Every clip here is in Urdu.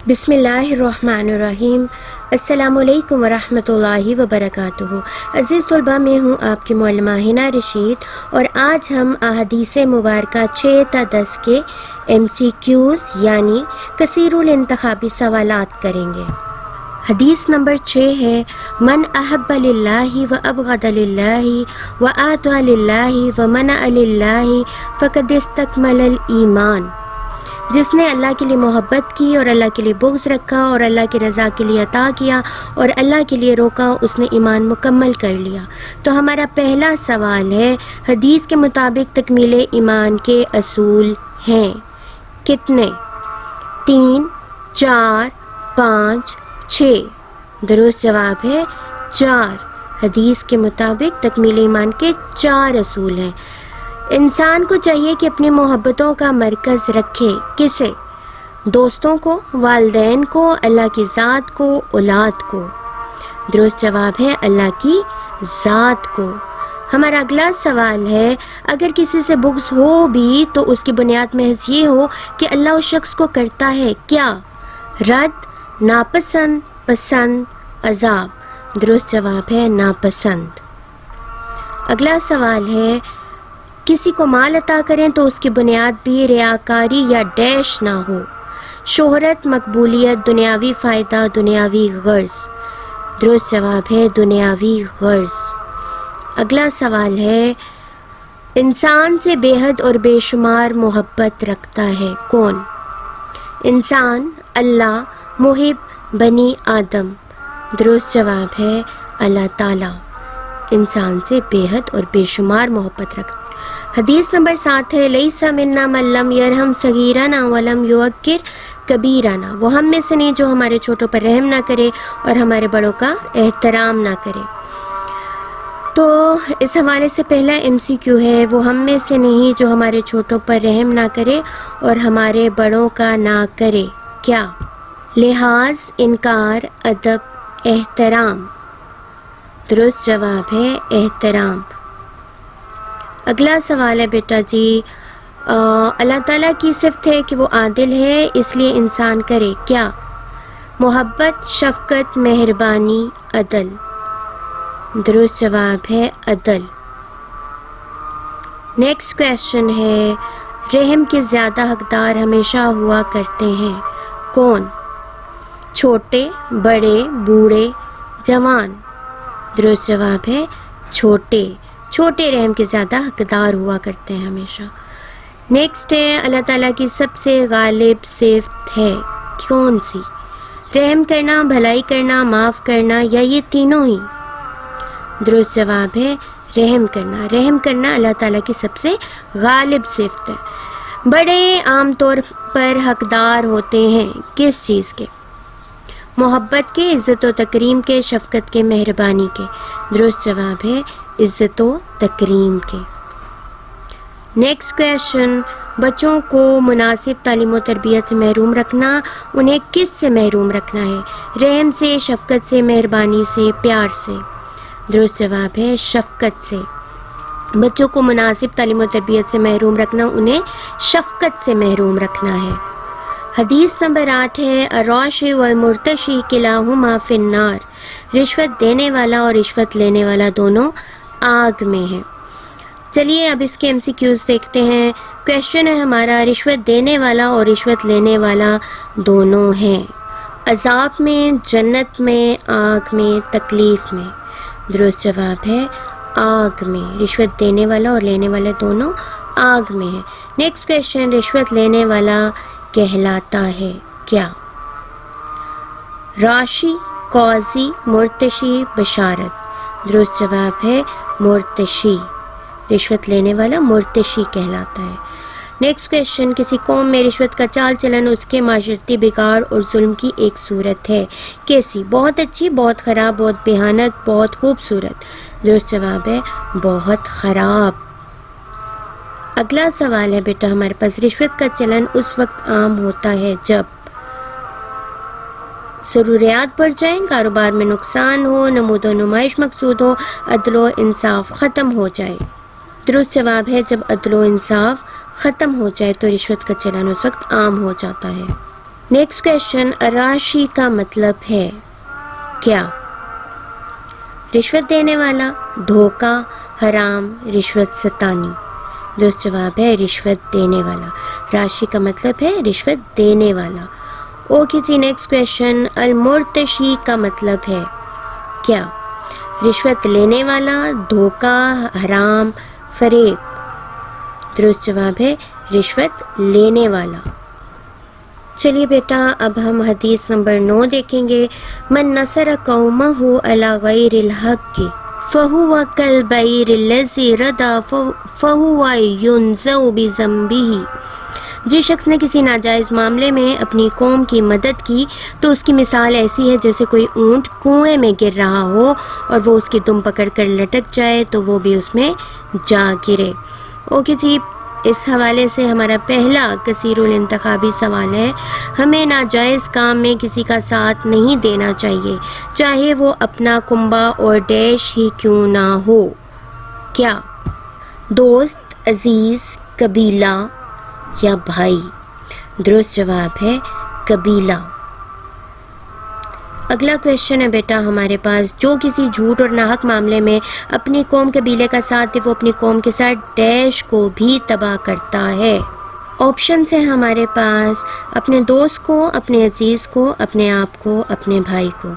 بسم اللہ الرحمن الرحیم۔ السلام علیکم ورحمۃ اللہ وبرکاتہ۔ عزیز طلباء، میں ہوں آپ کی معلمہ حنا رشید، اور آج ہم احادیث مبارکہ 6 تا 10 کے MCQs یعنی کثیر الانتخابی سوالات کریں گے۔ حدیث نمبر 6 ہے: من احب للہ و ابغض للہ و اعطى للہ و منع للہ فقد استکمل الایمان۔ جس نے اللہ کے لیے محبت کی اور اللہ کے لیے بغض رکھا اور اللہ کی رضا کے لیے عطا کیا اور اللہ کے لیے روکا، اس نے ایمان مکمل کر لیا۔ تو ہمارا پہلا سوال ہے، حدیث کے مطابق تکمیل ایمان کے اصول ہیں کتنے؟ 3، 4، 5، 6۔ درست جواب ہے 4۔ حدیث کے مطابق تکمیل ایمان کے 4 اصول ہیں۔ انسان کو چاہیے کہ اپنی محبتوں کا مرکز رکھے کسے؟ دوستوں کو، والدین کو، اللہ کی ذات کو، اولاد کو۔ درست جواب ہے اللہ کی ذات کو۔ ہمارا اگلا سوال ہے، اگر کسی سے بغض ہو بھی تو اس کی بنیاد محض یہ ہو کہ اللہ اس شخص کو کرتا ہے کیا؟ رد، ناپسند، پسند، عذاب۔ درست جواب ہے ناپسند۔ اگلا سوال ہے، کسی کو مال عطا کریں تو اس کی بنیاد بھی ریاکاری یا ڈیش نہ ہو۔ شہرت، مقبولیت، دنیاوی فائدہ، دنیاوی غرض۔ درست جواب ہے دنیاوی غرض۔ اگلا سوال ہے، انسان سے بے حد اور بے شمار محبت رکھتا ہے کون؟ انسان، اللہ، محب بنی آدم۔ درست جواب ہے اللہ تعالیٰ انسان سے بے حد اور بے شمار محبت رکھتا ہے۔ حدیث نمبر 7 ہے، لیس منا من لم یرحم صغیرنا ولم یوقر کبیرنا۔ وہ ہم میں سے نہیں جو ہمارے چھوٹوں پر رحم نہ کرے اور ہمارے بڑوں کا احترام نہ کرے۔ تو اس حوالے سے پہلا MCQ ہے، وہ ہم میں سے نہیں جو ہمارے چھوٹوں پر رحم نہ کرے اور ہمارے بڑوں کا نہ کرے کیا؟ لحاظ، انکار، ادب، احترام۔ درست جواب ہے احترام۔ اگلا سوال ہے بیٹا جی، اللہ تعالیٰ کی صفت ہے کہ وہ عادل ہے، اس لیے انسان کرے کیا؟ محبت، شفقت، مہربانی، عدل۔ درست جواب ہے عدل۔ نیکسٹ کویسچن ہے، رحم کے زیادہ حقدار ہمیشہ ہوا کرتے ہیں کون؟ چھوٹے، بڑے، بوڑھے، جوان۔ درست جواب ہے چھوٹے رحم کے زیادہ حقدار ہوا کرتے ہیں ہمیشہ۔ نیکسٹ ہے، اللہ تعالیٰ کی سب سے غالب صفت ہے کون سی؟ رحم کرنا، بھلائی کرنا، معاف کرنا، یا یہ تینوں ہی؟ درست جواب ہے رحم کرنا۔ رحم کرنا اللہ تعالیٰ کی سب سے غالب صفت ہے۔ بڑے عام طور پر حقدار ہوتے ہیں کس چیز کے؟ محبت کے، عزت و تکریم کے، شفقت کے، مہربانی کے۔ درست جواب ہے عزت و تکریم کے۔ نیکسٹ کویسچن، بچوں کو مناسب تعلیم و تربیت سے محروم رکھنا، انہیں کس سے محروم رکھنا ہے؟ رحم سے، شفقت سے، مہربانی سے، پیار سے۔ درست جواب ہے شفقت سے۔ بچوں کو مناسب تعلیم و تربیت سے محروم رکھنا، انہیں شفقت سے محروم رکھنا ہے۔ حدیث نمبر 8 ہے، الراشی والمرتشی کلاہما فی النار۔ رشوت دینے والا اور رشوت لینے والا دونوں آگ میں ہیں۔ چلیے اب اس کے MCQs دیکھتے ہیں۔ کویسچن ہے ہمارا، رشوت دینے والا اور رشوت لینے والا دونوں ہیں عذاب میں، جنت میں، آگ میں، تکلیف میں۔ درست جواب ہے آگ میں۔ رشوت دینے والا اور لینے والا دونوں آگ میں ہیں۔ نیکسٹ کویسچن، رشوت لینے والا کہلاتا ہے کیا؟ راشی، قاضی، مرتشی، بشارت۔ درست جواب ہے مرتشی۔ رشوت لینے والا مرتشی کہلاتا ہے۔ نیکسٹ کویسچن، کسی قوم میں رشوت کا چال چلن اس کے معاشرتی بگاڑ اور ظلم کی ایک صورت ہے، کیسی؟ بہت اچھی، بہت خراب، بہت بھیانک، بہت خوبصورت۔ درست جواب ہے بہت خراب۔ اگلا سوال ہے بیٹا ہمارے پاس، رشوت کا چلن اس وقت عام ہوتا ہے جب ضروریات بڑھ جائیں، کاروبار میں نقصان ہو، نمود و نمائش مقصود ہو، عدل و انصاف ختم ہو جائے۔ درست جواب ہے جب عدل و انصاف ختم ہو جائے تو رشوت کا چلن اس وقت عام ہو جاتا ہے۔ نیکسٹ کویشچن، راشی کا مطلب ہے کیا؟ رشوت دینے والا، دھوکہ، حرام، رشوت ستانی۔ درست جواب ہے رشوت دینے والا۔ راشی کا مطلب ہے رشوت دینے والا۔ اوکے جی، نیکسٹ کویشچن، المرتشی کا مطلب ہے کیا؟ رشوت لینے والا، دھوکہ، حرام، فریب۔ درست جواب ہے رشوت لینے والا۔ چلیے بیٹا، اب ہم حدیث نمبر 9 دیکھیں گے۔ من نصر قومہ علی غیر الحق فہو کالبعیر الذی ردا فہو ینزع بذنبہ۔ جس شخص نے کسی ناجائز معاملے میں اپنی قوم کی مدد کی تو اس کی مثال ایسی ہے جیسے کوئی اونٹ کنویں میں گر رہا ہو اور وہ اس کی دم پکڑ کر لٹک جائے تو وہ بھی اس میں جا گرے۔ اوکے جی، اس حوالے سے ہمارا پہلا کثیر الانتخابی سوال ہے، ہمیں ناجائز کام میں کسی کا ساتھ نہیں دینا چاہیے، چاہے وہ اپنا کنبہ اور ڈیش ہی کیوں نہ ہو۔ کیا؟ دوست، عزیز، قبیلہ یا بھائی؟ درست جواب ہے قبیلہ۔ اگلا کویشچن ہے بیٹا ہمارے پاس، جو کسی جھوٹ اور ناحق معاملے میں اپنی قوم قبیلے کا ساتھ دے وہ اپنی قوم کے ساتھ ڈیش کو بھی تباہ کرتا ہے۔ آپشنز ہیں ہمارے پاس، اپنے دوست کو، اپنے عزیز کو، اپنے آپ کو، اپنے بھائی کو۔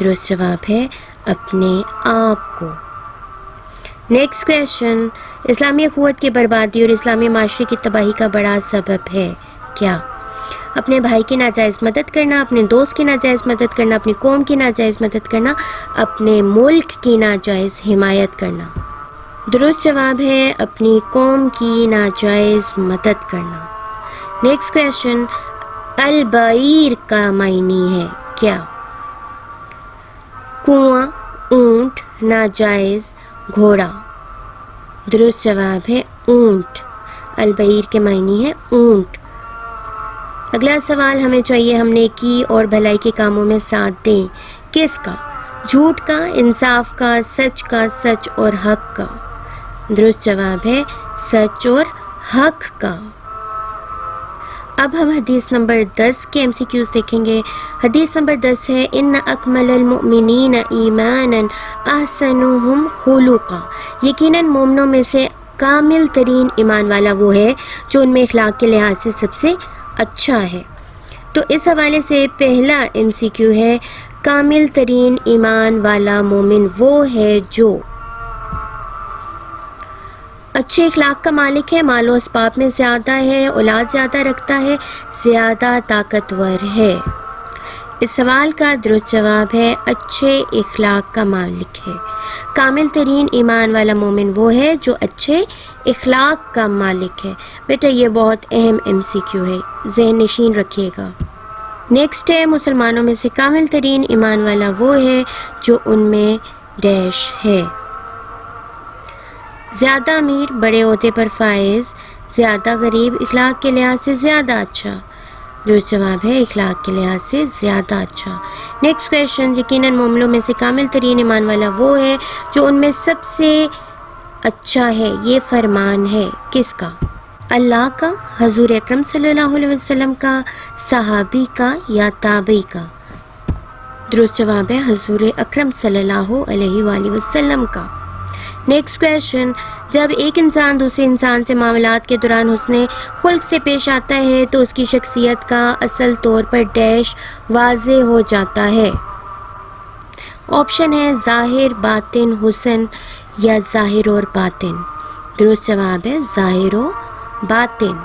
درست جواب ہے اپنے آپ کو۔ نیکسٹ کویشچن، اسلامی اخوت کی بربادی اور اسلامی معاشرے کی تباہی کا بڑا سبب ہے کیا؟ اپنے بھائی کی ناجائز مدد کرنا، اپنے دوست کی ناجائز مدد کرنا، اپنی قوم کی ناجائز مدد کرنا، اپنے ملک کی ناجائز حمایت کرنا۔ درست جواب ہے اپنی قوم کی ناجائز مدد کرنا۔ نیکسٹ کویشچن، البعیر کا معنی ہے کیا؟ کنواں، اونٹ، ناجائز، گھوڑا۔ درست جواب ہے اونٹ۔ البعیر کے معنی ہے اونٹ۔ اگلا سوال ہمیں چاہیے ہم نیکی اور بھلائی کے کاموں میں ساتھ دیں، کس کا؟ جھوٹ کا، انصاف کا، سچ کا، سچ اور حق کا۔ درست جواب ہے سچ اور حق کا۔ اب ہم حدیث نمبر 10 کے MCQs دیکھیں گے۔ حدیث نمبر 10 ہے، ان اکمل المؤمنین ایمانا احسنهم خلقا۔ یقیناً مومنوں میں سے کامل ترین ایمان والا وہ ہے جو ان میں اخلاق کے لحاظ سے سب سے اچھا ہے۔ تو اس حوالے سے پہلا MCQ ہے، کامل ترین ایمان والا مومن وہ ہے جو اچھے اخلاق کا مالک ہے، مال و اسباب میں زیادہ ہے، اولاد زیادہ رکھتا ہے، زیادہ طاقتور ہے۔ اس سوال کا درست جواب ہے اچھے اخلاق کا مالک ہے۔ کامل ترین ایمان والا مومن وہ ہے جو اچھے اخلاق کا مالک ہے۔ بیٹا یہ بہت اہم MCQ ہے، ذہن نشین رکھیے گا۔ نیکسٹ ہے، مسلمانوں میں سے کامل ترین ایمان والا وہ ہے جو ان میں ڈیش ہے۔ زیادہ امیر، بڑے عہدے پر فائز، زیادہ غریب، اخلاق کے لحاظ سے زیادہ اچھا۔ درست جواب ہے اخلاق کے لحاظ سے زیادہ اچھا۔ نیکسٹ کویشچن، یقیناً مومنوں میں سے کامل ترین ایمان والا وہ ہے جو ان میں سب سے اچھا ہے، یہ فرمان ہے کس کا؟ اللہ کا، حضور اکرم صلی اللہ علیہ وسلم کا، صحابی کا یا تابعی کا؟ درست جواب ہے حضور اکرم صلی اللہ علیہ وآلہ وسلم کا۔ نیکسٹ کویشچن، جب ایک انسان دوسرے انسان سے معاملات کے دوران حسن خلق سے پیش آتا ہے تو اس کی شخصیت کا اصل طور پر ڈیش واضح ہو جاتا ہے۔ آپشن ہے ظاہر، باطن، حسن یا ظاہر اور باطن۔ درست جواب ہے ظاہر و باطن۔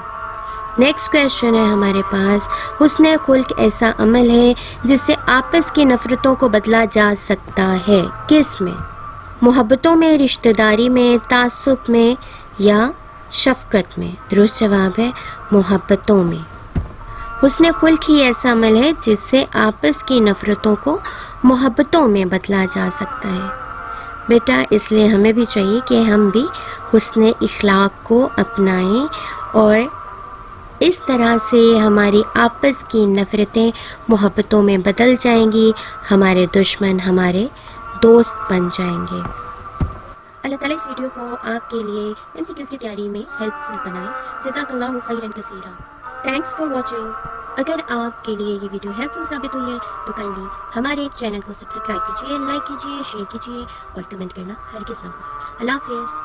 نیکسٹ کویشچن ہے ہمارے پاس، حسن خلق ایسا عمل ہے جس سے آپس کی نفرتوں کو بدلا جا سکتا ہے، کس میں؟ محبتوں میں، رشتہ داری میں، تعصب میں یا شفقت میں؟ درست جواب ہے محبتوں میں۔ حسن خلق ہی ایسا عمل ہے جس سے آپس کی نفرتوں کو محبتوں میں بدلا جا سکتا ہے۔ بیٹا اس لیے ہمیں بھی چاہیے کہ ہم بھی حسن اخلاق کو اپنائیں اور اس طرح سے ہماری آپس کی نفرتیں محبتوں میں بدل جائیں گی، ہمارے دشمن ہمارے دوست بن جائیں گے۔ اللہ تعالیٰ اس ویڈیو کو آپ کے لیے MCQs کی تیاری میں ہیلپ فل بنائے۔ جزاک اللہ خیرا کثیرا۔ Thanks for watching. اگر آپ کے لیے یہ ویڈیو ہیلپ فل ثابت ہوئی ہے تو کائنڈلی ہمارے چینل کو سبسکرائب کیجیے، لائک کیجیے، شیئر کیجیے اور کمنٹ کرنا ہرگز نہ بھولیں۔ اللہ حافظ۔